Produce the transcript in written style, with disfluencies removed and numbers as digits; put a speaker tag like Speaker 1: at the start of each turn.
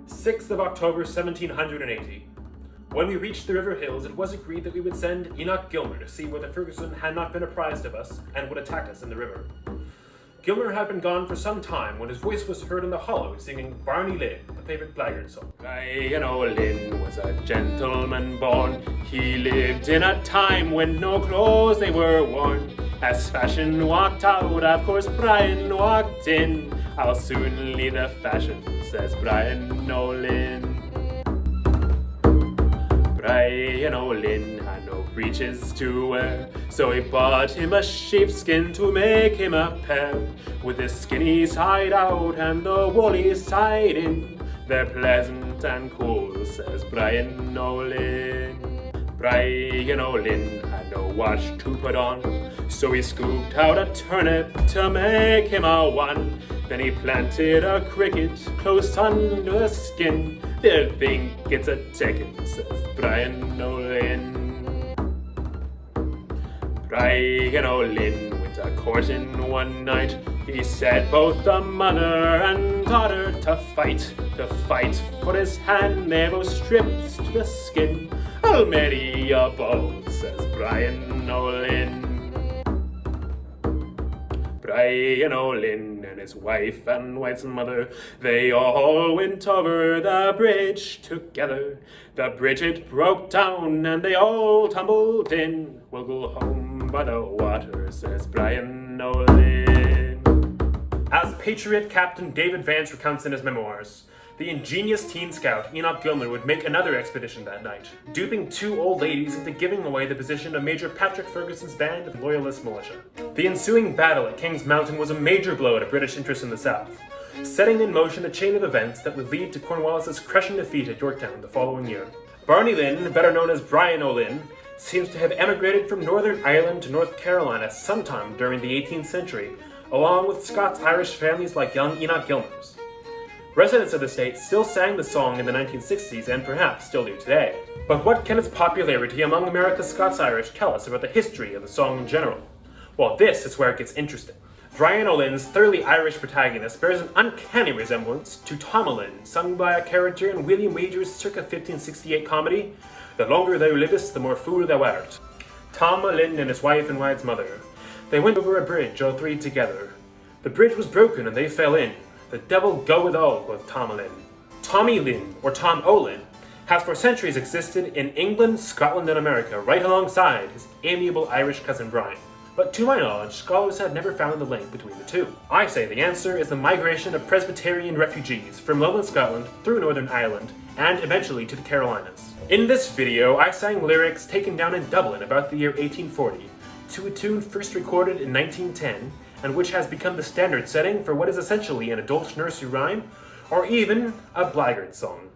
Speaker 1: 6th of October 1780. When we reached the river hills, it was agreed that we would send Enoch Gilmer to see whether Ferguson had not been apprised of us and would attack us in the river. Gilmer had been gone for some time when his voice was heard in the hollow singing Barney Lynn, a favourite blackguard song.
Speaker 2: Bryan Lynn was a gentleman born. He lived in a time when no clothes they were worn. As fashion walked out, of course Bryan walked in. I'll soon lead the fashion, says Bryan Lynn. Bryan Lynn had no breeches to wear, so he bought him a sheepskin to make him a pair. With the skinny side out and the woolly side in, they're pleasant and cool, says Bryan Lynn. Bryan Lynn had no watch to put on, so he scooped out a turnip to make him a one. Then he planted a cricket close under the skin. They'll think it's a chicken, says Bryan Lynn. Bryan Lynn went a courting one night. He set both the mother and daughter to fight for his hand. They both stripped to the skin. I'll marry you both, says Bryan Lynn. Bryan Lynn and his wife and wife's mother, they all went over the bridge together. The bridge it broke down and they all tumbled in. We'll go home by the water, says Bryan Lynn.
Speaker 1: As Patriot Captain David Vance recounts in his memoirs, the ingenious teen scout Enoch Gilmer would make another expedition that night, duping two old ladies into giving away the position of Major Patrick Ferguson's band of loyalist militia. The ensuing battle at King's Mountain was a major blow to British interests in the South, setting in motion a chain of events that would lead to Cornwallis's crushing defeat at Yorktown the following year. Barney Lynn, better known as Bryan Lynn, seems to have emigrated from Northern Ireland to North Carolina sometime during the 18th century, along with Scots-Irish families like young Enoch Gilmer's. Residents of the state still sang the song in the 1960s and perhaps still do today. But what can its popularity among America's Scots-Irish tell us about the history of the song in general? Well, this is where it gets interesting. Bryan Lynn's thoroughly Irish protagonist bears an uncanny resemblance to Tom Lynn, sung by a character in William Wager's circa 1568 comedy, The Longer Thou Livest, the More Fool Thou Art. Tom Lynn and his wife and wife's mother, they went over a bridge, all three together. The bridge was broken and they fell in. The devil go with all, quoth Tom Lynn. Tommy Lynn, or Tom O'Lynn, has for centuries existed in England, Scotland, and America, right alongside his amiable Irish cousin Bryan. But to my knowledge, scholars have never found the link between the two. I say the answer is the migration of Presbyterian refugees from lowland Scotland through Northern Ireland, and eventually to the Carolinas. In this video, I sang lyrics taken down in Dublin about the year 1840, to a tune first recorded in 1910, and which has become the standard setting for what is essentially an adult nursery rhyme, or even a blackguard song.